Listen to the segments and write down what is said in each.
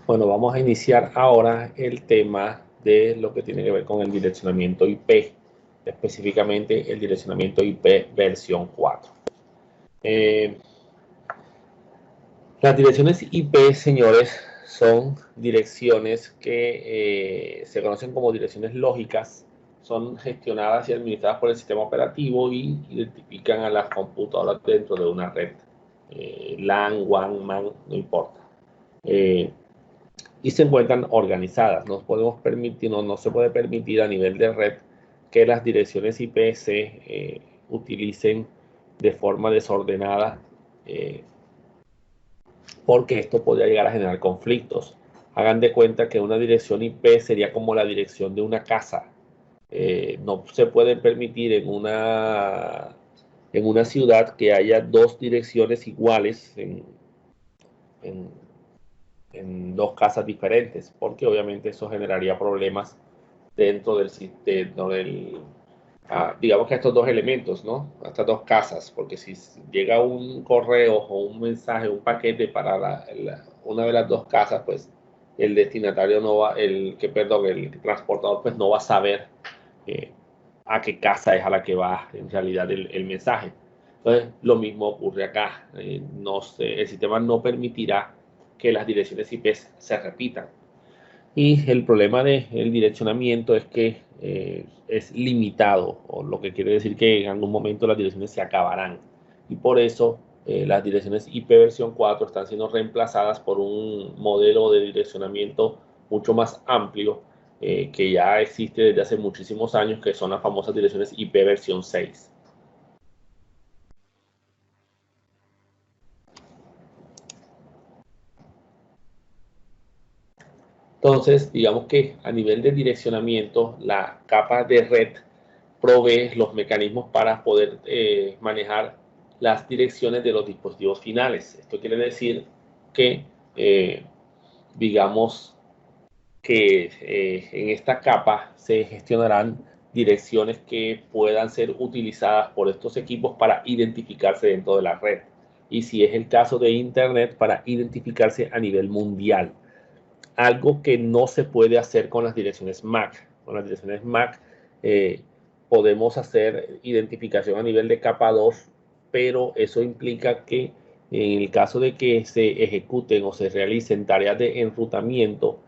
Bueno, vamos a iniciar ahora el tema de lo que tiene que ver con el direccionamiento IP, específicamente el direccionamiento IP versión 4. Las direcciones IP, señores, son direcciones que se conocen como direcciones lógicas, son gestionadas y administradas por el sistema operativo y identifican a las computadoras dentro de una red. LAN, WAN, MAN, no importa. Y se encuentran organizadas. No podemos permitir, no se puede permitir a nivel de red que las direcciones IP se utilicen de forma desordenada, porque esto podría llegar a generar conflictos. Hagan de cuenta que una dirección IP sería como la dirección de una casa. No se puede permitir en una ciudad que haya dos direcciones iguales en en dos casas diferentes, porque obviamente eso generaría problemas dentro del sistema, digamos que estos dos elementos, ¿no? Estas dos casas, porque si llega un correo o un mensaje, un paquete para una de las dos casas, pues el destinatario no va, el transportador pues no va a saber eh, a qué casa es a la que va en realidad el mensaje. Entonces, lo mismo ocurre acá. No sé, el sistema no permitirá que las direcciones IP se repitan. Y el problema del direccionamiento es que es limitado, o lo que quiere decir que en algún momento las direcciones se acabarán. Y por eso las direcciones IP versión 4 están siendo reemplazadas por un modelo de direccionamiento mucho más amplio que ya existe desde hace muchísimos años, que son las famosas direcciones IP versión 6. Entonces, digamos que a nivel de direccionamiento, la capa de red provee los mecanismos para poder manejar las direcciones de los dispositivos finales. Esto quiere decir que, digamos, que en esta capa se gestionarán direcciones que puedan ser utilizadas por estos equipos para identificarse dentro de la red. Y si es el caso de Internet, para identificarse a nivel mundial. Algo que no se puede hacer con las direcciones MAC. Con las direcciones MAC podemos hacer identificación a nivel de capa 2, pero eso implica que en el caso de que se ejecuten o se realicen tareas de enrutamiento,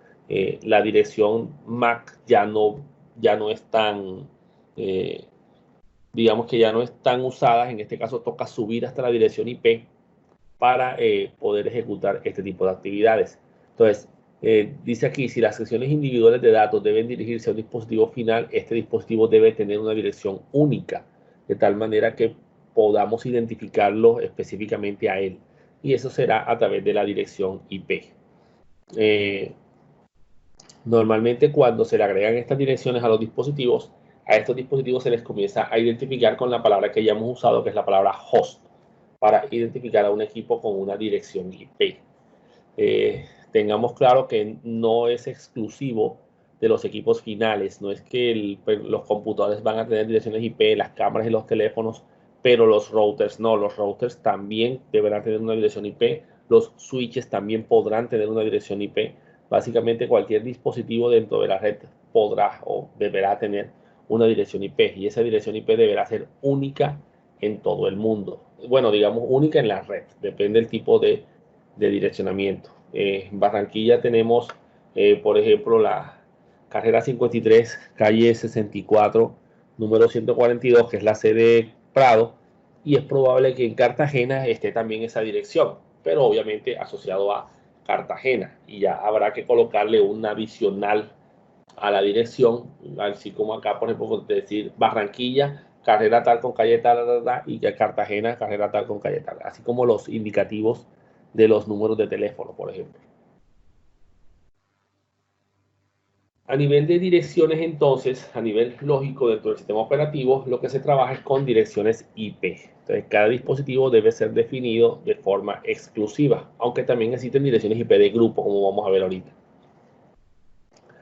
la dirección MAC ya no es tan, eh, digamos que ya no están usadas. En este caso toca subir hasta la dirección IP para poder ejecutar este tipo de actividades. Entonces, dice aquí, si las sesiones individuales de datos deben dirigirse a un dispositivo final, este dispositivo debe tener una dirección única, de tal manera que podamos identificarlo específicamente a él. Y eso será a través de la dirección IP. Normalmente cuando se le agregan estas direcciones a los dispositivos, a estos dispositivos se les comienza a identificar con la palabra que ya hemos usado, que es la palabra host, para identificar a un equipo con una dirección IP. Tengamos claro que no es exclusivo de los equipos finales, no es que los computadores van a tener direcciones IP, las cámaras y los teléfonos, pero los routers no, los routers también deberán tener una dirección IP, los switches también podrán tener una dirección IP. Básicamente cualquier dispositivo dentro de la red podrá o deberá tener una dirección IP, y esa dirección IP deberá ser única en todo el mundo. Bueno, digamos única en la red, depende del tipo de direccionamiento. En Barranquilla tenemos, por ejemplo, la carrera 53, calle 64, número 142, que es la sede Prado, y es probable que en Cartagena esté también esa dirección, pero obviamente asociado a Cartagena, y ya habrá que colocarle un adicional a la dirección, así como acá, por ejemplo, decir Barranquilla, carrera tal con calle tal, y ya Cartagena, carrera tal con calle tal, así como los indicativos de los números de teléfono, por ejemplo. A nivel de direcciones, entonces, a nivel lógico dentro del sistema operativo, lo que se trabaja es con direcciones IP. Entonces, cada dispositivo debe ser definido de forma exclusiva, aunque también existen direcciones IP de grupo, como vamos a ver ahorita.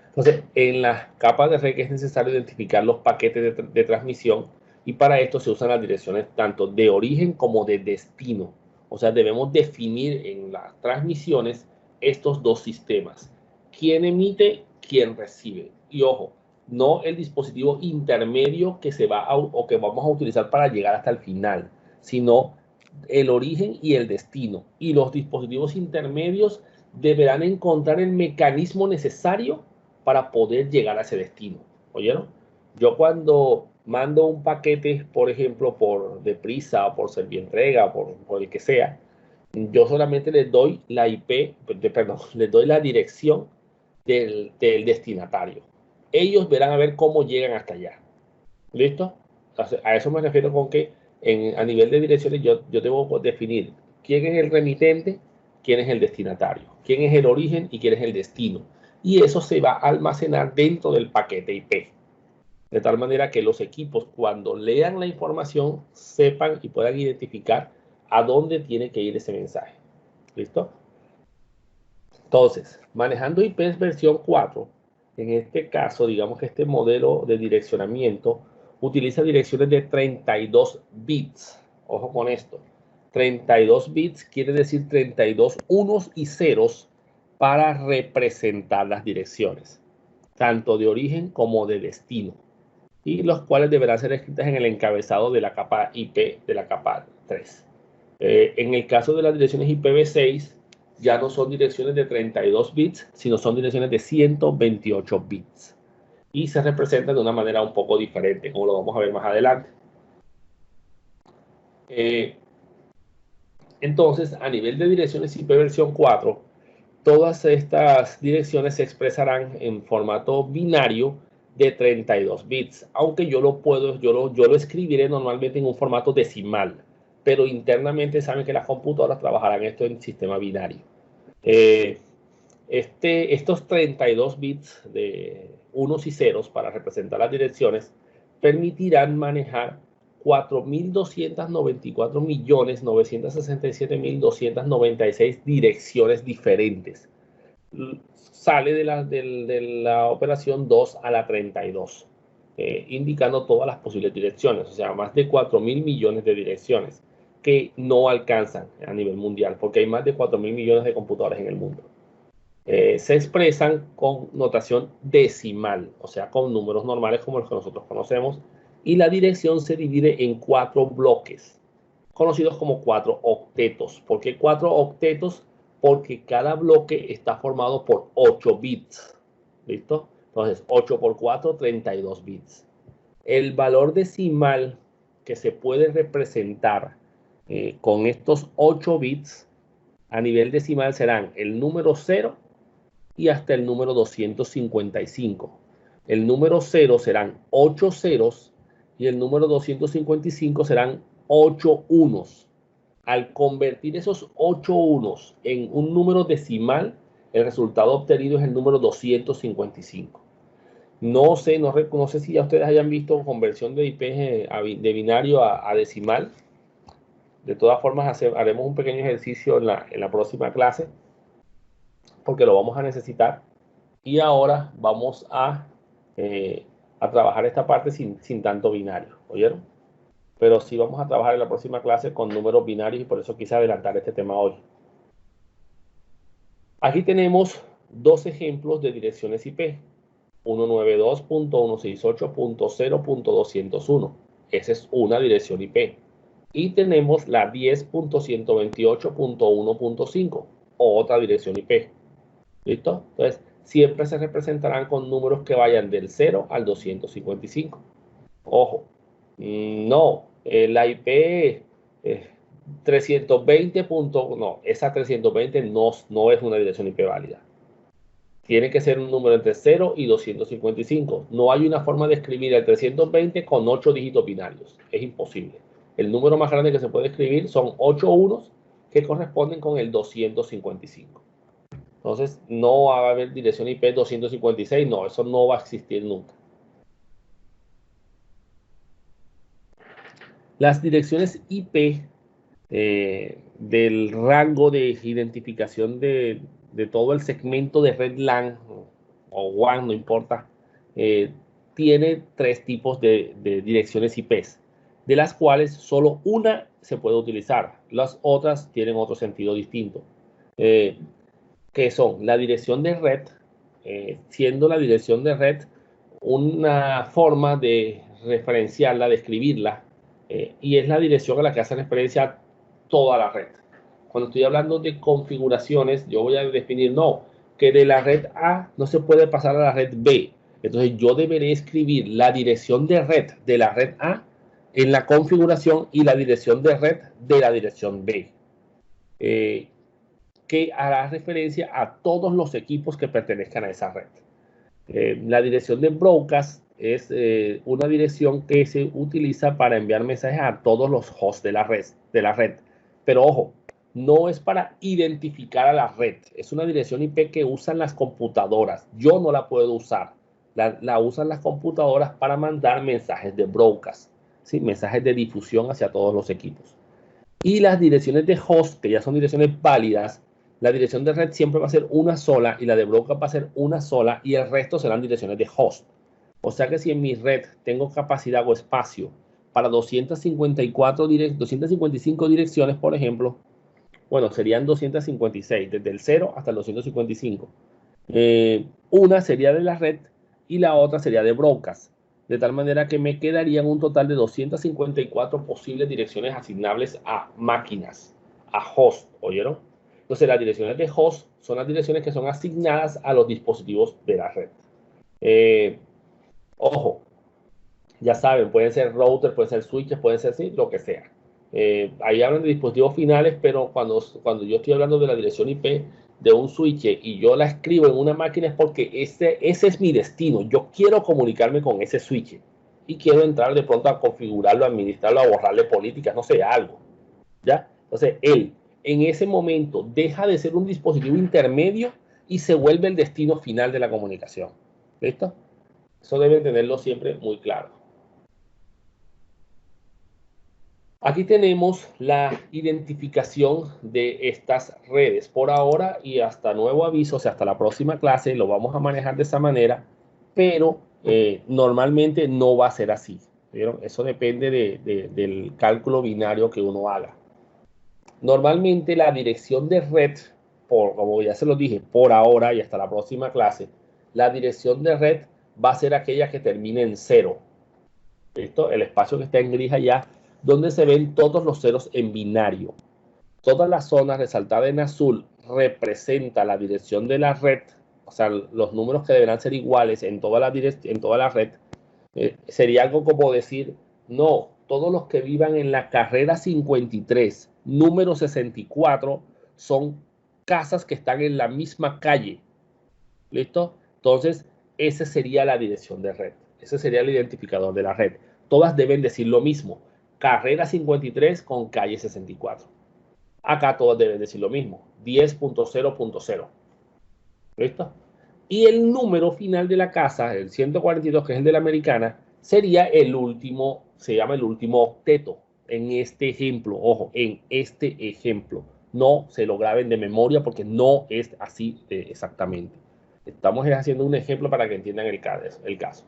Entonces, en las capas de red es necesario identificar los paquetes de transmisión, y para esto se usan las direcciones tanto de origen como de destino. O sea, debemos definir en las transmisiones estos dos sistemas. ¿Quién emite? ¿Quién recibe? Y ojo, no el dispositivo intermedio que se va o que vamos a utilizar para llegar hasta el final, sino el origen y el destino. Y los dispositivos intermedios deberán encontrar el mecanismo necesario para poder llegar a ese destino. ¿Oyeron? Yo cuando mando un paquete, por ejemplo, por deprisa, por Servientrega, por el que sea, yo solamente les doy la IP, perdón, les doy la dirección del destinatario. Ellos verán a ver cómo llegan hasta allá. ¿Listo? A eso me refiero con que a nivel de direcciones yo debo definir quién es el remitente, quién es el destinatario, quién es el origen y quién es el destino. Y eso se va a almacenar dentro del paquete IP. De tal manera que los equipos, cuando lean la información, sepan y puedan identificar a dónde tiene que ir ese mensaje. ¿Listo? Entonces, manejando IPs versión 4, en este caso, digamos que este modelo de direccionamiento utiliza direcciones de 32 bits. Ojo con esto. 32 bits quiere decir 32 unos y ceros para representar las direcciones, tanto de origen como de destino, y los cuales deberán ser escritas en el encabezado de la capa IP de la capa 3. En el caso de las direcciones IPv6, ya no son direcciones de 32 bits, sino son direcciones de 128 bits. Y se representan de una manera un poco diferente, como lo vamos a ver más adelante. Entonces, a nivel de direcciones IP versión 4, todas estas direcciones se expresarán en formato binario de 32 bits, aunque yo lo escribiré normalmente en un formato decimal, pero internamente saben que las computadoras trabajarán esto en sistema binario. Estos 32 bits de unos y ceros para representar las direcciones permitirán manejar 4.294.967.296 direcciones diferentes. Sale de la operación 2 a la 32, indicando todas las posibles direcciones, o sea, más de 4.000 millones de direcciones que no alcanzan a nivel mundial, porque hay más de 4.000 millones de computadores en el mundo. Se expresan con notación decimal, o sea, con números normales como los que nosotros conocemos, y la dirección se divide en 4 bloques, conocidos como 4 octetos. ¿Por qué 4 octetos? Porque cada bloque está formado por 8 bits. ¿Listo? Entonces, 8 por 4, 32 bits. El valor decimal que se puede representar con estos 8 bits a nivel decimal serán el número 0 y hasta el número 255. El número 0 serán 8 ceros y el número 255 serán 8 unos. Al convertir esos 8 unos en un número decimal, el resultado obtenido es el número 255. No sé si ya ustedes hayan visto conversión de IP de binario a decimal. De todas formas, haremos un pequeño ejercicio en la próxima clase, porque lo vamos a necesitar. Y ahora vamos a trabajar esta parte sin tanto binario, ¿oyeron? Pero sí vamos a trabajar en la próxima clase con números binarios y por eso quise adelantar este tema hoy. Aquí tenemos dos ejemplos de direcciones IP. 192.168.0.201. Esa es una dirección IP. Y tenemos la 10.128.1.5, otra dirección IP. ¿Listo? Entonces, siempre se representarán con números que vayan del 0 al 255. Ojo, no, la IP 320. No, esa 320 no es una dirección IP válida. Tiene que ser un número entre 0 y 255. No hay una forma de escribir el 320 con 8 dígitos binarios. Es imposible. El número más grande que se puede escribir son 8 unos que corresponden con el 255. Entonces, no va a haber dirección IP 256. No, eso no va a existir nunca. Las direcciones IP del rango de identificación de todo el segmento de red LAN o WAN, no importa, tiene 3 tipos de direcciones IPs, de las cuales solo una se puede utilizar. Las otras tienen otro sentido distinto. que son la dirección de red, siendo la dirección de red una forma de referenciarla, de escribirla, y es la dirección a la que hace referencia toda la red. Cuando estoy hablando de configuraciones, yo voy a definir, no, que de la red A no se puede pasar a la red B. Entonces yo deberé escribir la dirección de red de la red A en la configuración y la dirección de red de la dirección B, que hará referencia a todos los equipos que pertenezcan a esa red. La dirección de broadcast es una dirección que se utiliza para enviar mensajes a todos los hosts de la red. Pero ojo, no es para identificar a la red. Es una dirección IP que usan las computadoras. Yo no la puedo usar. La usan las computadoras para mandar mensajes de broadcast, ¿sí? Mensajes de difusión hacia todos los equipos. Y las direcciones de host, que ya son direcciones válidas, la dirección de red siempre va a ser una sola y la de broadcast va a ser una sola y el resto serán direcciones de host. O sea que si en mi red tengo capacidad o espacio para 255 direcciones, por ejemplo, bueno, serían 256, desde el 0 hasta el 255. Una sería de la red y la otra sería de broadcast. De tal manera que me quedarían un total de 254 posibles direcciones asignables a máquinas, a host, ¿oyeron? Entonces las direcciones de host son las direcciones que son asignadas a los dispositivos de la red. Ojo, ya saben, pueden ser routers, pueden ser switches, pueden ser sí, lo que sea. Ahí hablan de dispositivos finales, pero cuando yo estoy hablando de la dirección IP de un switch y yo la escribo en una máquina es porque ese es mi destino. Yo quiero comunicarme con ese switch y quiero entrar de pronto a configurarlo, a administrarlo, a borrarle políticas, no sé, algo. ¿Ya? Entonces, él en ese momento deja de ser un dispositivo intermedio y se vuelve el destino final de la comunicación. ¿Listo? Eso deben tenerlo siempre muy claro. Aquí tenemos la identificación de estas redes. Por ahora y hasta nuevo aviso, o sea, hasta la próxima clase, lo vamos a manejar de esa manera, pero normalmente no va a ser así. ¿Vieron? Eso depende del cálculo binario que uno haga. Normalmente la dirección de red, como ya se lo dije, por ahora y hasta la próxima clase, la dirección de red va a ser aquella que termine en 0. ¿Listo? El espacio que está en gris allá, donde se ven todos los ceros en binario. Toda la zona resaltada en azul representa la dirección de la red, o sea, los números que deberán ser iguales en toda la red. Sería algo como decir, no, todos los que vivan en la carrera 53, número 64, son casas que están en la misma calle. ¿Listo? Entonces, esa sería la dirección de red. Ese sería el identificador de la red. Todas deben decir lo mismo. Carrera 53 con calle 64. Acá todas deben decir lo mismo. 10.0.0. ¿Listo? Y el número final de la casa, el 142, que es el de la americana, sería el último, se llama el último octeto. En este ejemplo, ojo, en este ejemplo. No se lo graben de memoria porque no es así exactamente. Estamos haciendo un ejemplo para que entiendan el caso.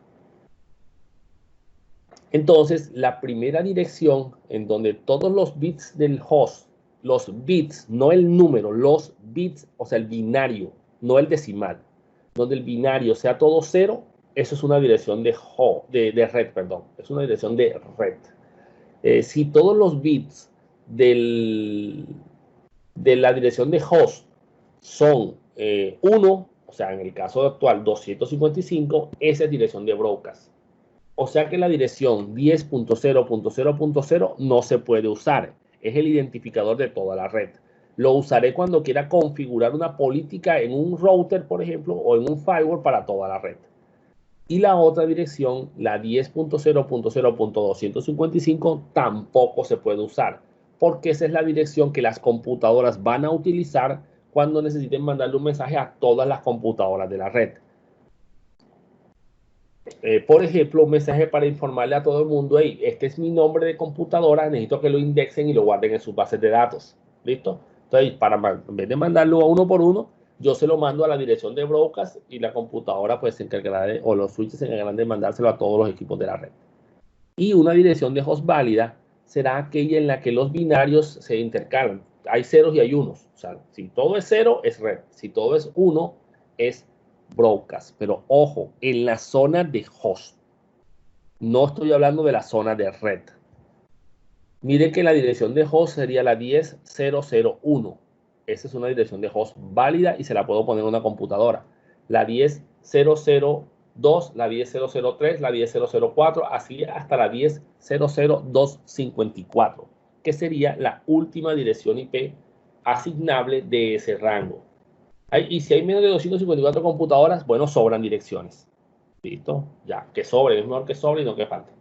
Entonces, la primera dirección en donde todos los bits del host, los bits, no el número, los bits, o sea, el binario, no el decimal, donde el binario sea todo 0, eso es una dirección de red, perdón, es una dirección de red. Si todos los bits de la dirección de host son 1, o sea, en el caso actual 255, esa es dirección de broadcast. O sea que la dirección 10.0.0.0 no se puede usar. Es el identificador de toda la red. Lo usaré cuando quiera configurar una política en un router, por ejemplo, o en un firewall para toda la red. Y la otra dirección, la 10.0.0.255, tampoco se puede usar, porque esa es la dirección que las computadoras van a utilizar cuando necesiten mandarle un mensaje a todas las computadoras de la red. Por ejemplo, un mensaje para informarle a todo el mundo, hey, este es mi nombre de computadora, necesito que lo indexen y lo guarden en sus bases de datos. ¿Listo? Entonces, en vez de mandarlo a uno por uno, yo se lo mando a la dirección de broadcast y la computadora pues se encargará o los switches se encargarán de mandárselo a todos los equipos de la red. Y una dirección de host válida será aquella en la que los binarios se intercalan. hay ceros y hay unos. O sea, si todo es 0, es red. Si todo es 1, es broadcast. Pero ojo, en la zona de host. No estoy hablando de la zona de red. Mire que la dirección de host sería la 10.0.0.1. Esa es una dirección de host válida y se la puedo poner en una computadora. La 10.0.0.2, la 10.0.0.3, la 10.0.0.4, así hasta la 10.0.0.254, que sería la última dirección IP asignable de ese rango. Y si hay menos de 254 computadoras, bueno, sobran direcciones. ¿Listo? Ya, que sobre, es mejor que sobre y no que falte.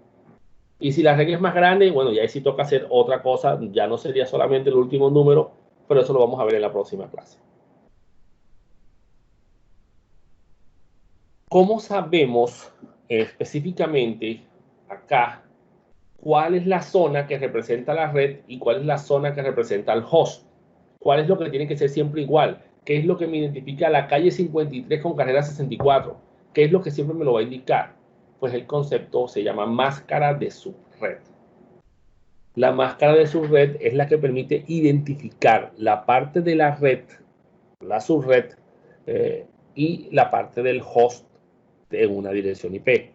Y si la regla es más grande, bueno, ya ahí sí toca hacer otra cosa, ya no sería solamente el último número, pero eso lo vamos a ver en la próxima clase. ¿Cómo sabemos específicamente acá cuál es la zona que representa la red y cuál es la zona que representa el host? ¿Cuál es lo que tiene que ser siempre igual? ¿Qué es lo que me identifica la calle 53 con carrera 64? ¿Qué es lo que siempre me lo va a indicar? Pues el concepto se llama máscara de subred. La máscara de subred es la que permite identificar la parte de la red, la subred, y la parte del host de una dirección IP.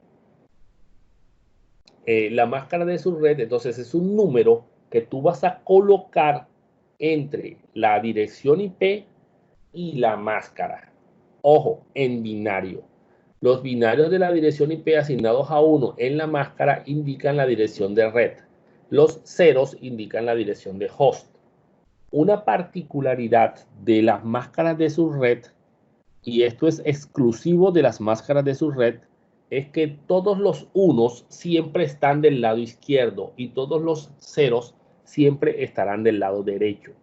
La máscara de subred, entonces, es un número que tú vas a colocar entre la dirección IP y la máscara. Ojo, en binario. Los binarios de la dirección IP asignados a 1 en la máscara indican la dirección de red. Los ceros indican la dirección de host. Una particularidad de las máscaras de subred, y esto es exclusivo de las máscaras de subred, es que todos los unos siempre están del lado izquierdo y todos los ceros siempre estarán del lado derecho.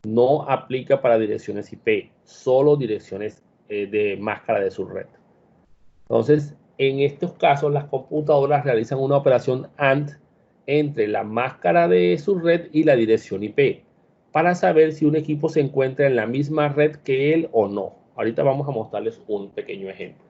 No aplica para direcciones IP, solo direcciones de máscara de subred. Entonces, en estos casos, las computadoras realizan una operación AND entre la máscara de subred y la dirección IP para saber si un equipo se encuentra en la misma red que él o no. Ahorita vamos a mostrarles un pequeño ejemplo.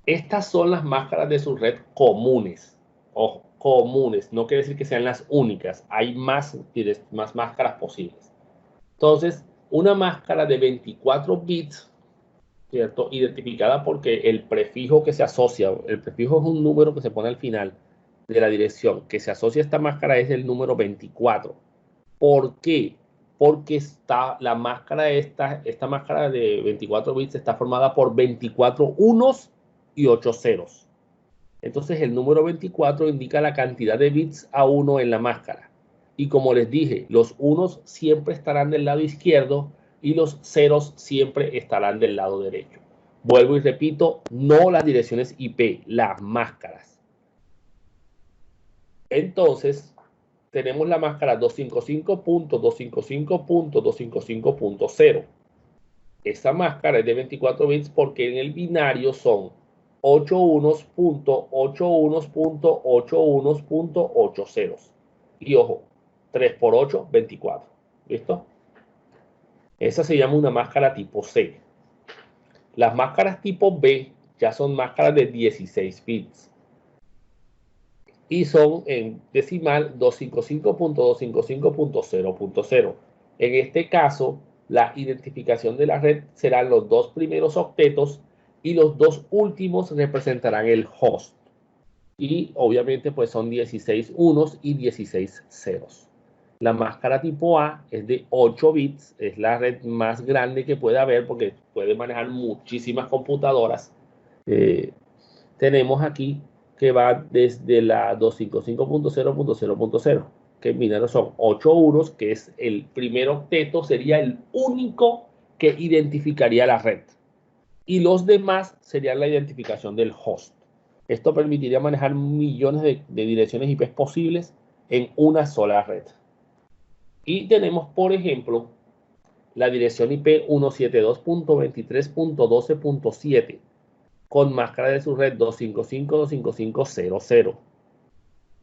Estas son las máscaras de subred comunes. Ojo, comunes. No quiere decir que sean las únicas. Hay más máscaras posibles. Entonces, una máscara de 24 bits, ¿cierto? Identificada porque el prefijo que se asocia, el prefijo es un número que se pone al final de la dirección, que se asocia a esta máscara es el número 24. ¿Por qué? Porque la máscara esta máscara de 24 bits está formada por 24 unos y 8 ceros. Entonces el número 24 indica la cantidad de bits a 1 en la máscara. Y como les dije, los unos siempre estarán del lado izquierdo y los ceros siempre estarán del lado derecho. Vuelvo y repito, no las direcciones IP, las máscaras. Entonces, tenemos la máscara 255.255.255.0. Esa máscara es de 24 bits porque en el binario son 8 unos, 8 unos, 8 unos, 8 ceros. Y ojo, 3 por 8, 24. ¿Listo? Esa se llama una máscara tipo C. Las máscaras tipo B ya son máscaras de 16 bits. Y son en decimal 255.255.0.0. En este caso, la identificación de la red serán los dos primeros octetos y los dos últimos representarán el host. Y obviamente pues son 16 unos y 16 ceros. La máscara tipo A es de 8 bits, es la red más grande que puede haber porque puede manejar muchísimas computadoras. Tenemos aquí que va desde la 255.0.0.0, que en binario son 8 unos, que es el primer octeto, sería el único que identificaría la red. Y los demás serían la identificación del host. Esto permitiría manejar millones de direcciones IP posibles en una sola red. Y tenemos, por ejemplo, la dirección IP 172.23.12.7 con máscara de subred 255.255.0.0.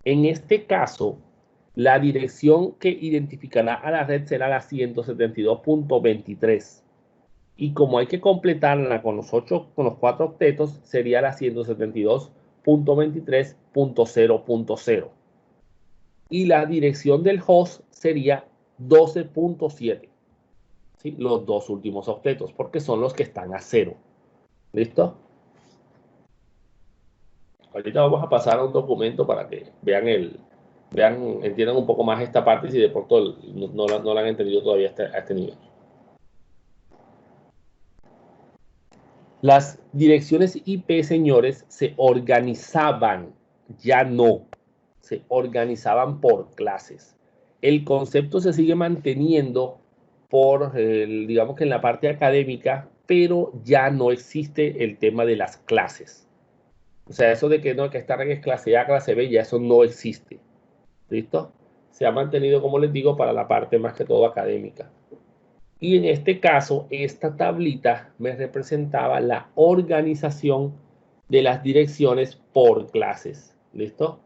En este caso, la dirección que identificará a la red será la 172.23. Y como hay que completarla con los 4 octetos, sería la 172.23.0.0. y la dirección del host sería 12.7. ¿Sí? Los dos últimos octetos, porque son los que están a 0. ¿Listo? Ahorita vamos a pasar a un documento para que entiendan un poco más esta parte si de pronto no la han entendido todavía a este nivel. Las direcciones IP, señores, se organizaban, ya no, se organizaban por clases. El concepto se sigue manteniendo digamos que en la parte académica, pero ya no existe el tema de las clases. O sea, eso de que no, que esta red es clase A, clase B, ya eso no existe. ¿Listo? Se ha mantenido, como les digo, para la parte más que todo académica. Y en este caso, esta tablita me representaba la organización de las direcciones por clases. ¿Listo?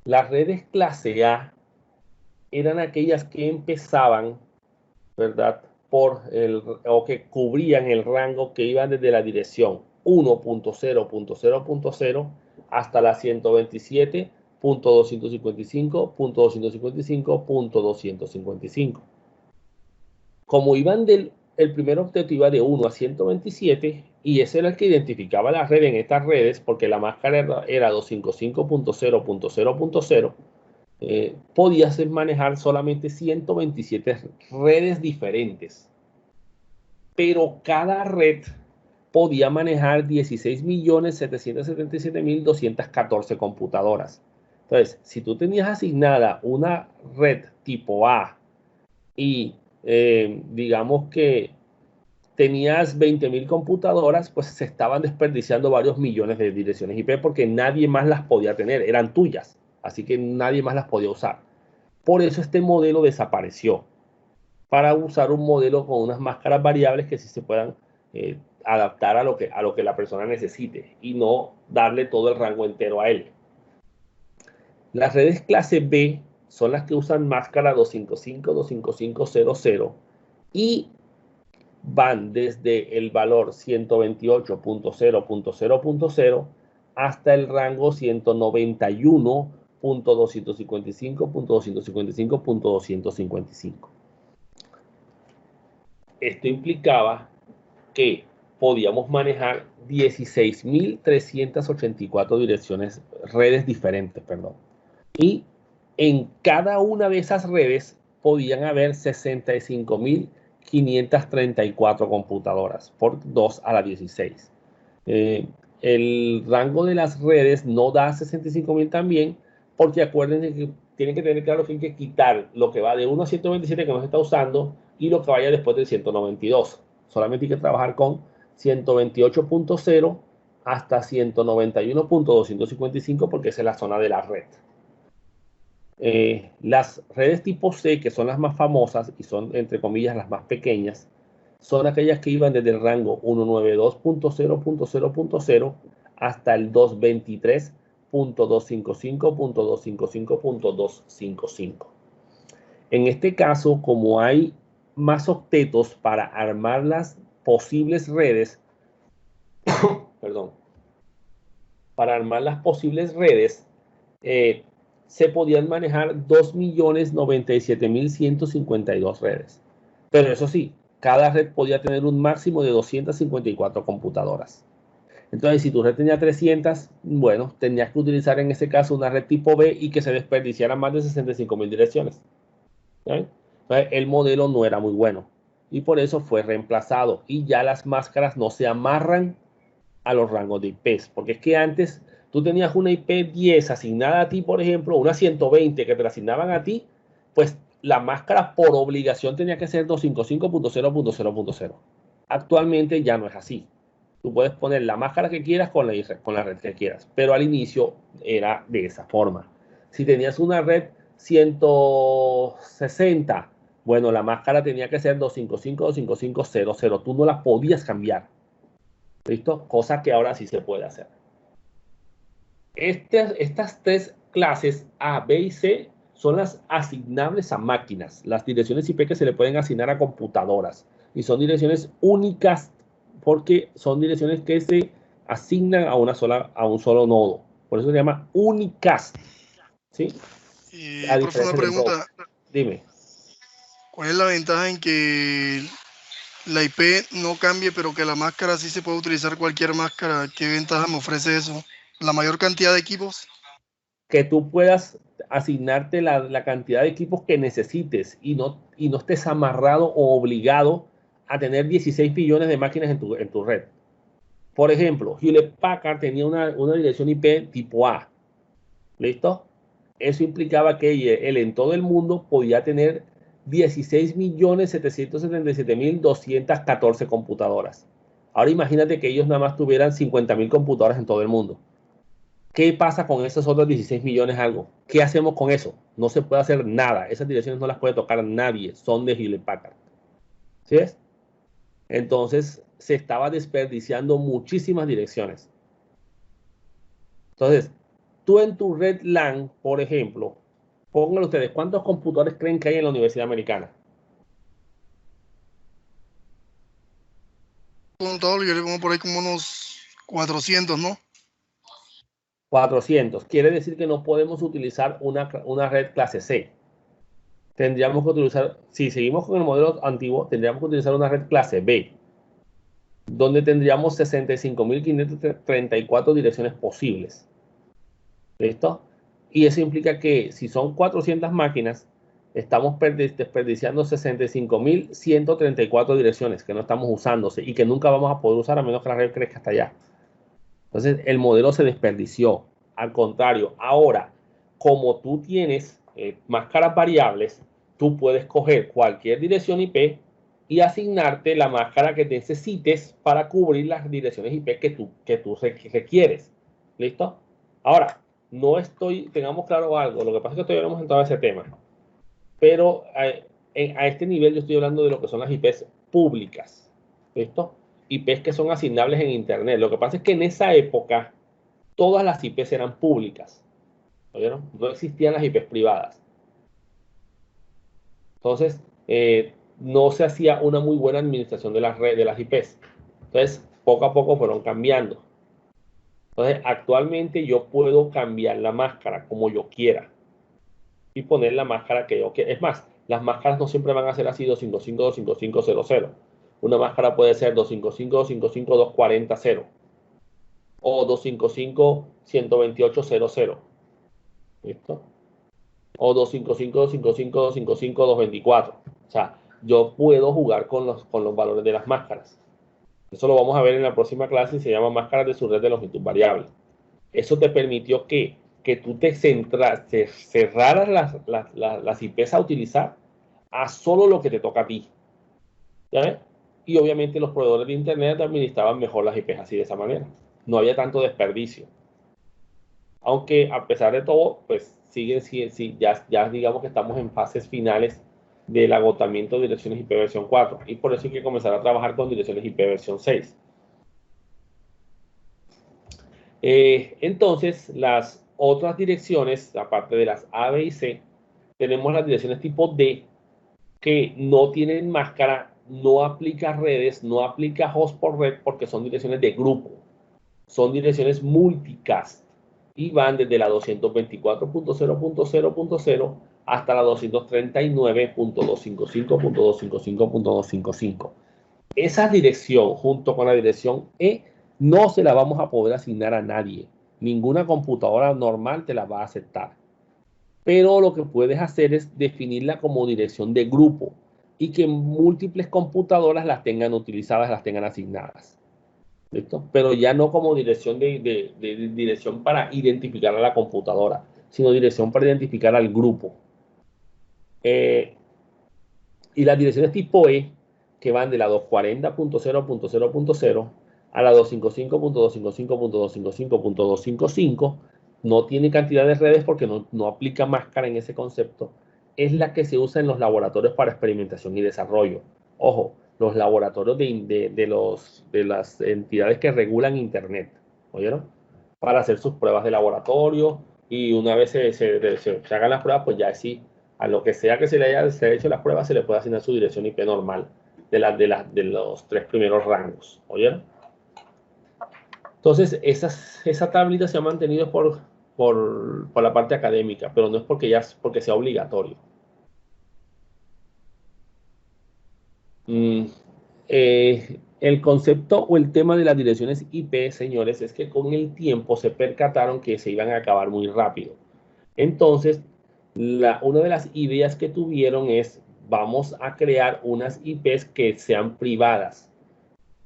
Las redes clase A eran aquellas que empezaban, ¿verdad? O que cubrían el rango que iba desde la dirección 1.0.0.0 hasta la 127.255.255.255. Como iban el primer octeto iba de 1 a 127 y ese era el que identificaba la red en estas redes porque la máscara era 255.0.0.0, podías manejar solamente 127 redes diferentes. Pero cada red podía manejar 16.777.214 computadoras. Entonces, si tú tenías asignada una red tipo A y digamos que tenías 20.000 computadoras, pues se estaban desperdiciando varios millones de direcciones IP porque nadie más las podía tener, eran tuyas, así que nadie más las podía usar. Por eso este modelo desapareció, para usar un modelo con unas máscaras variables que sí se puedan adaptar a lo que la persona necesite y no darle todo el rango entero a él. Las redes clase B son las que usan máscara 255, 25500 y van desde el valor 128.0.0.0 hasta el rango 191.255.255.255. Esto implicaba que podíamos manejar 16.384 redes diferentes, perdón. Y en cada una de esas redes podían haber 65.534 computadoras por 2 a la 16. El rango de las redes no da 65.000 también, porque acuérdense que tienen que tener claro que hay que quitar lo que va de 1 a 127 que no se está usando y lo que vaya después del 192. Solamente hay que trabajar con 128.0 hasta 191.255 porque esa es la zona de la red. Las redes tipo C, que son las más famosas y son, entre comillas, las más pequeñas, son aquellas que iban desde el rango 192.0.0.0 hasta el 223.255.255.255. En este caso, como hay más octetos para armar las posibles redes, perdón, para armar las posibles redes, se podían manejar 2.097.152 redes. Pero eso sí, cada red podía tener un máximo de 254 computadoras. Entonces, si tu red tenía 300, bueno, tenías que utilizar en ese caso una red tipo B y que se desperdiciaran más de 65.000 direcciones. Entonces, el modelo no era muy bueno y por eso fue reemplazado y ya las máscaras no se amarran a los rangos de IPs, porque es que antes tú tenías una IP 10 asignada a ti, por ejemplo, una 120 que te la asignaban a ti, pues la máscara por obligación tenía que ser 255.0.0.0. Actualmente ya no es así. Tú puedes poner la máscara que quieras con la red que quieras, pero al inicio era de esa forma. Si tenías una red 160, bueno, la máscara tenía que ser 255.255.0.0. Tú no la podías cambiar. ¿Listo? Cosa que ahora sí se puede hacer. Estas tres clases A, B y C son las asignables a máquinas, las direcciones IP que se le pueden asignar a computadoras y son direcciones únicas porque son direcciones que se asignan a un solo nodo. Por eso se llama unicast. ¿Sí? Y, A profe, una diferencia del pregunta. Dime. ¿Cuál es la ventaja en que la IP no cambie, pero que la máscara sí se puede utilizar cualquier máscara? ¿Qué ventaja me ofrece eso? ¿La mayor cantidad de equipos? Que tú puedas asignarte la cantidad de equipos que necesites y no estés amarrado o obligado a tener 16 billones de máquinas en tu red. Por ejemplo, Hewlett Packard tenía una dirección IP tipo A. ¿Listo? Eso implicaba que él en todo el mundo podía tener 16.777.214 computadoras. Ahora imagínate que ellos nada más tuvieran 50.000 computadoras en todo el mundo. ¿Qué pasa con esos otros 16 millones algo? ¿Qué hacemos con eso? No se puede hacer nada. Esas direcciones no las puede tocar nadie. Son de Hewlett Packard. ¿Sí ves? Entonces se estaba desperdiciando muchísimas direcciones. Entonces, tú en tu red LAN, por ejemplo, pónganle ustedes, ¿cuántos computadores creen que hay en la Universidad Americana? Con todo, yo le pongo por ahí como unos 400, ¿no? 400. Quiere decir que no podemos utilizar una red clase C. Tendríamos que utilizar, si seguimos con el modelo antiguo, tendríamos que utilizar una red clase B, donde tendríamos 65.534 direcciones posibles. ¿Listo? Y eso implica que si son 400 máquinas, estamos desperdiciando 65.134 direcciones que no estamos usándose y que nunca vamos a poder usar a menos que la red crezca hasta allá. Entonces, el modelo se desperdició. Al contrario, ahora, como tú tienes máscaras variables, tú puedes coger cualquier dirección IP y asignarte la máscara que necesites para cubrir las direcciones IP que tú requieres. ¿Listo? Ahora, tengamos claro algo, lo que pasa es que todavía no hemos entrado a ese tema, pero a este nivel yo estoy hablando de lo que son las IPs públicas. ¿Listo? IPs que son asignables en Internet. Lo que pasa es que en esa época todas las IPs eran públicas. ¿Oyeron? No existían las IPs privadas. Entonces, no se hacía una muy buena administración de las redes, de las IPs. Entonces, poco a poco fueron cambiando. Entonces, actualmente yo puedo cambiar la máscara como yo quiera y poner la máscara que yo quiera. Es más, las máscaras no siempre van a ser así 255.255.00. Una máscara puede ser 255.255.240.0 o 255.128.00. ¿Listo? O 255.255.255.224. O sea, yo puedo jugar con los valores de las máscaras. Eso lo vamos a ver en la próxima clase y se llama máscaras de subred de longitud variable. Eso te permitió que tú te cerraras las IPs a utilizar a solo lo que te toca a ti. ¿Ya ves? Y obviamente los proveedores de Internet administraban mejor las IPs así de esa manera. No había tanto desperdicio. Aunque a pesar de todo, pues siguen, ya digamos que estamos en fases finales del agotamiento de direcciones IP versión 4 y por eso hay que comenzar a trabajar con direcciones IP versión 6. Entonces, las otras direcciones, aparte de las A, B y C, tenemos las direcciones tipo D que no tienen máscara, no aplica redes, no aplica host por red porque son direcciones de grupo, son direcciones multicast y van desde la 224.0.0.0 hasta la 239.255.255.255. Esa dirección junto con la dirección E no se la vamos a poder asignar a nadie. Ninguna computadora normal te la va a aceptar. Pero lo que puedes hacer es definirla como dirección de grupo y que múltiples computadoras las tengan utilizadas, las tengan asignadas. ¿Listo? Pero ya no como dirección de dirección para identificar a la computadora, sino dirección para identificar al grupo. Y las direcciones tipo E, que van de la 240.0.0.0 a la 255.255.255.255, no tiene cantidad de redes porque no aplica máscara en ese concepto, es la que se usa en los laboratorios para experimentación y desarrollo. Ojo, los laboratorios de las entidades que regulan Internet, ¿oyeron? Para hacer sus pruebas de laboratorio y una vez se hagan las pruebas, pues ya sí, a lo que sea que se le haya hecho las pruebas, se le puede asignar su dirección IP normal de los tres primeros rangos, ¿oyeron? Entonces, esa tablita se ha mantenido por la parte académica, pero no es porque sea obligatorio. El concepto o el tema de las direcciones IP, señores, es que con el tiempo se percataron que se iban a acabar muy rápido. Entonces, una de las ideas que tuvieron es, vamos a crear unas IPs que sean privadas.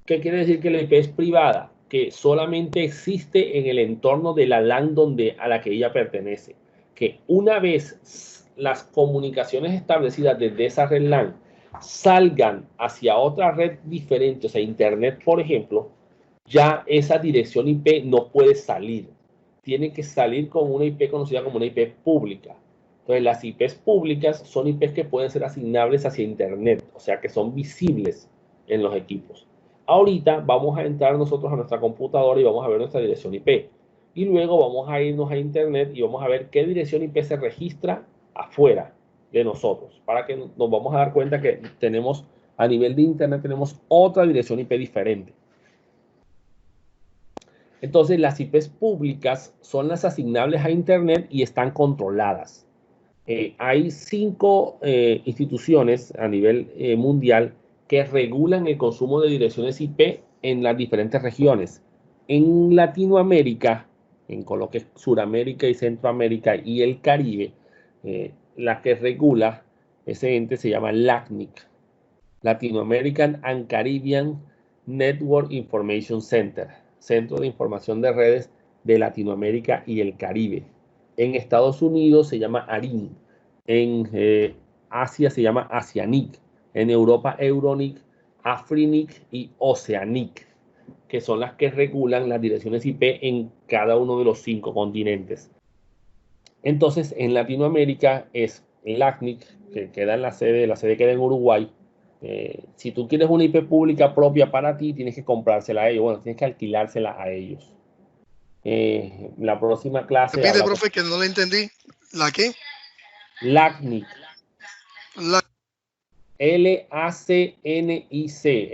¿Qué quiere decir que la IP es privada? Que solamente existe en el entorno de la LAN a la que ella pertenece. Que una vez las comunicaciones establecidas desde esa red LAN salgan hacia otra red diferente, o sea, Internet, por ejemplo, ya esa dirección IP no puede salir. Tiene que salir con una IP conocida como una IP pública. Entonces, las IPs públicas son IPs que pueden ser asignables hacia Internet, o sea, que son visibles en los equipos. Ahorita vamos a entrar nosotros a nuestra computadora y vamos a ver nuestra dirección IP. Y luego vamos a irnos a Internet y vamos a ver qué dirección IP se registra afuera de nosotros, para que nos vamos a dar cuenta que tenemos, a nivel de Internet, tenemos otra dirección IP diferente. Entonces, las IPs públicas son las asignables a Internet y están controladas. Hay 5 instituciones a nivel mundial que regulan el consumo de direcciones IP en las diferentes regiones. En Latinoamérica, en lo que es Suramérica y Centroamérica y el Caribe, la que regula ese ente se llama LACNIC, Latino-American and Caribbean Network Information Center, Centro de Información de Redes de Latinoamérica y el Caribe. En Estados Unidos se llama ARIN, en Asia se llama ASIANIC, en Europa EURONIC, AFRINIC y OCEANIC, que son las que regulan las direcciones IP en cada uno de los 5 continentes. Entonces, en Latinoamérica es el ACNIC, que queda en la sede queda en Uruguay. Si tú quieres una IP pública propia para ti, tienes que comprársela a ellos. Bueno, tienes que alquilársela a ellos. La próxima clase... Repite, profe, que no le entendí. ¿La qué? LACNIC. LACNIC. En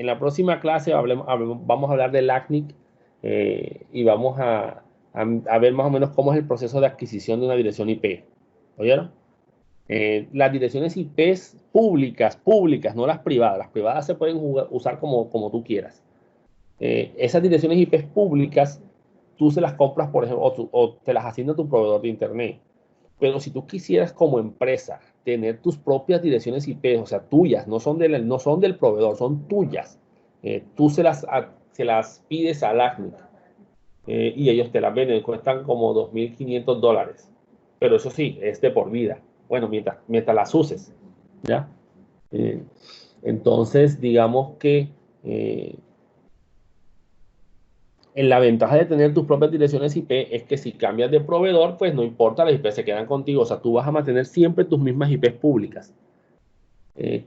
la próxima clase vamos a hablar de LACNIC y vamos a ver más o menos cómo es el proceso de adquisición de una dirección IP. ¿Oyeron? Las direcciones IP públicas, no las privadas. Las privadas se pueden usar como tú quieras. Esas direcciones IP públicas, tú se las compras, por ejemplo, o te las asigna tu proveedor de Internet. Pero si tú quisieras como empresa tener tus propias direcciones IP, o sea, tuyas, no son del proveedor, son tuyas, tú se las pides al ACNIC y ellos te las venden, cuestan como $2.500. Pero eso sí, es de por vida. Bueno, mientras las uses, ¿ya? Entonces, digamos que la ventaja de tener tus propias direcciones IP es que si cambias de proveedor, pues no importa, las IP se quedan contigo. O sea, tú vas a mantener siempre tus mismas IPs públicas.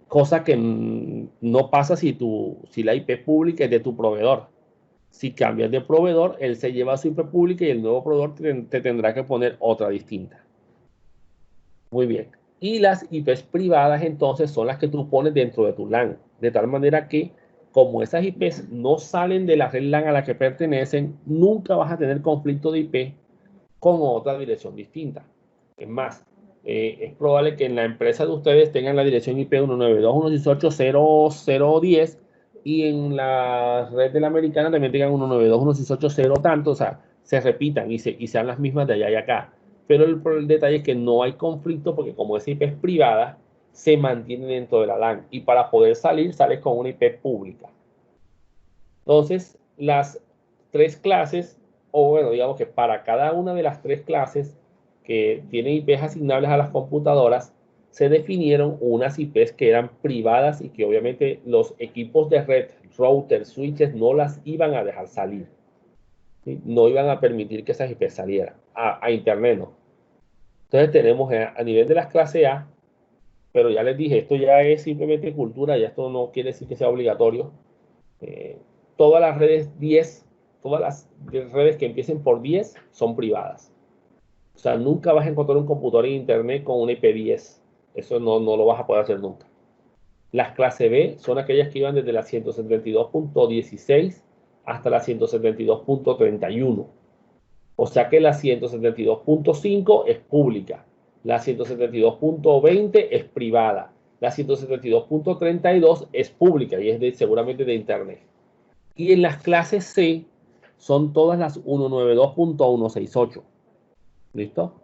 Cosa que no pasa si la IP pública es de tu proveedor. Si cambias de proveedor, él se lleva su IP pública y el nuevo proveedor te tendrá que poner otra distinta. Muy bien. Y las IPs privadas entonces son las que tú pones dentro de tu LAN. De tal manera que como esas IPs no salen de la red LAN a la que pertenecen, nunca vas a tener conflicto de IP con otra dirección distinta. Es más, es probable que en la empresa de ustedes tengan la dirección IP 192.168.0.0.10 y en la red de la americana también tengan 192.168.0 tanto, o sea, se repitan y sean las mismas de allá y acá. Pero el detalle es que no hay conflicto porque como esa IP es privada, se mantiene dentro de la LAN y para poder salir, sales con una IP pública. Entonces, las 3 clases, o bueno, digamos que para cada una de las 3 clases que tienen IPs asignables a las computadoras, se definieron unas IPs que eran privadas y que obviamente los equipos de red, routers, switches, no las iban a dejar salir. ¿Sí? No iban a permitir que esas IPs salieran a Internet, ¿no? Entonces tenemos a nivel de las clases A, pero ya les dije, esto ya es simplemente cultura, ya esto no quiere decir que sea obligatorio. Todas las redes 10, todas las redes que empiecen por 10 son privadas. O sea, nunca vas a encontrar un computador en Internet con una IP 10. Eso no lo vas a poder hacer nunca. Las clase B son aquellas que iban desde la 172.16 hasta la 172.31. O sea que la 172.5 es pública, la 172.20 es privada, la 172.32 es pública y es seguramente de Internet. Y en las clases C son todas las 192.168. ¿Listo?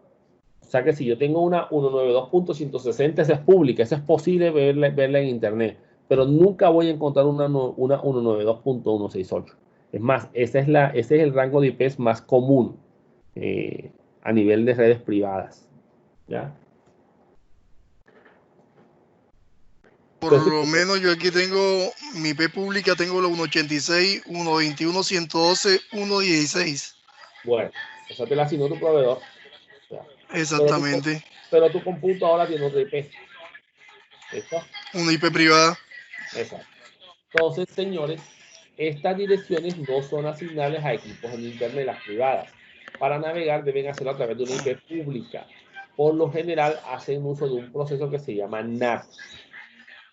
O sea que si yo tengo una 192.160, esa es pública, esa es posible verla en Internet, pero nunca voy a encontrar una 192.168. Es más, ese es el rango de IPs más común a nivel de redes privadas. ¿Ya? Por lo menos yo aquí tengo mi IP pública, tengo la 186, 121, 112, 116. Bueno, esa te la asignó tu proveedor. ¿Ya? Exactamente. Pero tu computadora tiene otra IP. ¿Listo? Una IP privada. Exacto. Entonces, señores, estas direcciones no son asignables a equipos en Internet, las privadas. Para navegar deben hacerlo a través de una IP pública. Por lo general hacen uso de un proceso que se llama NAT,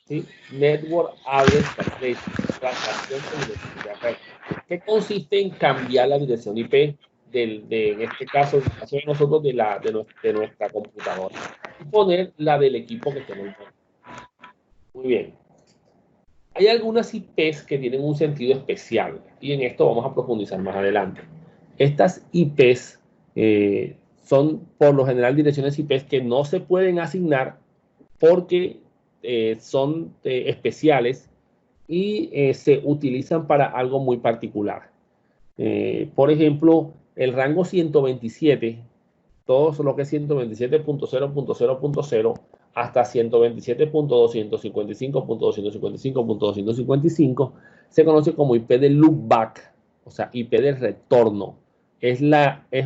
¿sí? Network Address Translation, que consiste en cambiar la dirección IP en este caso, en el caso de nosotros, de nuestra computadora y poner la del equipo que tenemos. Muy bien. Hay algunas IPs que tienen un sentido especial y en esto vamos a profundizar más adelante. Estas IPs son por lo general direcciones IPs que no se pueden asignar porque son especiales y se utilizan para algo muy particular. Por ejemplo, el rango 127, todo lo que es 127.0.0.0 hasta 127.255.255.255 se conoce como IP de loopback, o sea, IP de retorno. Es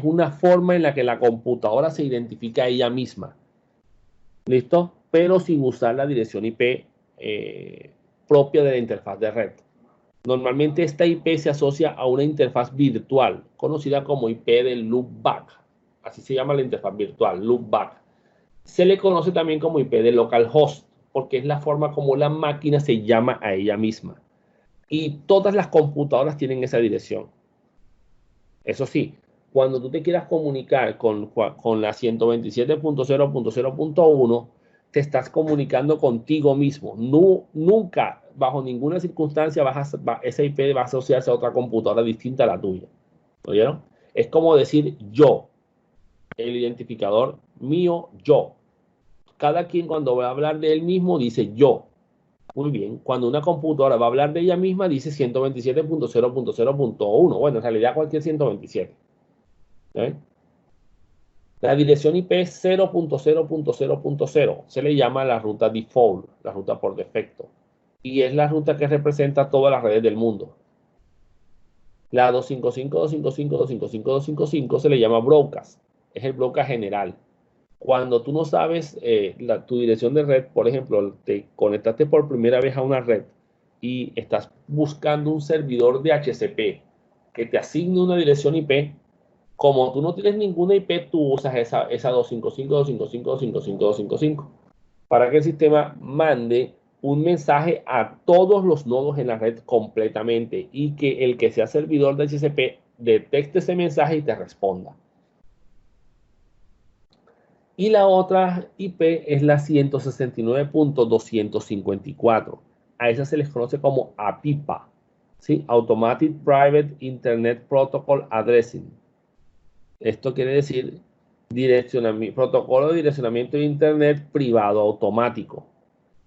una forma en la que la computadora se identifica a ella misma. ¿Listo? Pero sin usar la dirección IP propia de la interfaz de red. Normalmente esta IP se asocia a una interfaz virtual, conocida como IP de loopback. Así se llama la interfaz virtual, loopback. Se le conoce también como IP de localhost, porque es la forma como la máquina se llama a ella misma. Y todas las computadoras tienen esa dirección. Eso sí, cuando tú te quieras comunicar con la 127.0.0.1, te estás comunicando contigo mismo. Nunca, bajo ninguna circunstancia, esa IP va a asociarse a otra computadora distinta a la tuya. ¿Oyeron? Es como decir yo, el identificador mío, yo. Cada quien cuando va a hablar de él mismo dice yo. Muy bien. Cuando una computadora va a hablar de ella misma dice 127.0.0.1. Bueno, en realidad cualquier 127. ¿Eh? La dirección IP 0.0.0.0 se le llama la ruta default, la ruta por defecto, y es la ruta que representa todas las redes del mundo. La 255.255.255.255 se le llama broadcast, es el broadcast general. Cuando tú no sabes tu dirección de red, por ejemplo, te conectaste por primera vez a una red y estás buscando un servidor de HCP que te asigne una dirección IP. Como tú no tienes ninguna IP, tú usas esa 255.255.255.255 para que el sistema mande un mensaje a todos los nodos en la red completamente y que el que sea servidor de HCP detecte ese mensaje y te responda. Y la otra IP es la 169.254. A esa se les conoce como APIPA, ¿sí? Automatic Private Internet Protocol Addressing. Esto quiere decir protocolo de direccionamiento de Internet privado automático.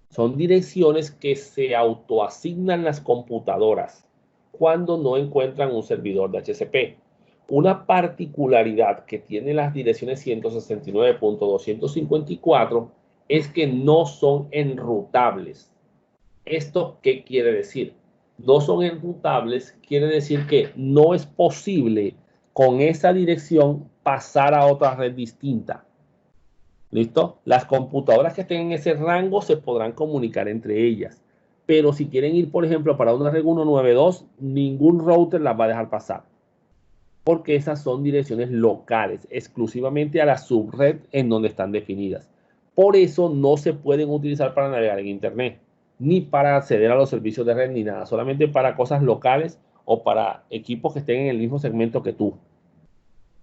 Son direcciones que se autoasignan las computadoras cuando no encuentran un servidor de HCP. Una particularidad que tienen las direcciones 169.254 es que no son enrutables. ¿Esto qué quiere decir? No son enrutables, quiere decir que no es posible con esa dirección pasar a otra red distinta. ¿Listo? Las computadoras que estén en ese rango se podrán comunicar entre ellas. Pero si quieren ir, por ejemplo, para una red 192, ningún router las va a dejar pasar. Porque esas son direcciones locales, exclusivamente a la subred en donde están definidas. Por eso no se pueden utilizar para navegar en Internet, ni para acceder a los servicios de red, ni nada. Solamente para cosas locales o para equipos que estén en el mismo segmento que tú.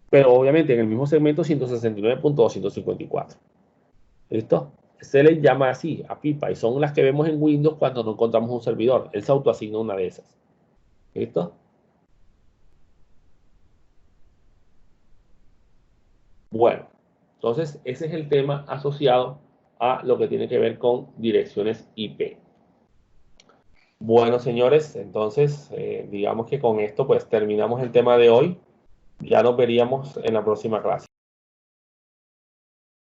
Pero obviamente en el mismo segmento 169.254. ¿Listo? Se les llama así, a pipa, y son las que vemos en Windows cuando no encontramos un servidor. Él se autoasigna una de esas. ¿Listo? Bueno, entonces ese es el tema asociado a lo que tiene que ver con direcciones IP. Bueno, señores, entonces digamos que con esto pues terminamos el tema de hoy. Ya nos veríamos en la próxima clase.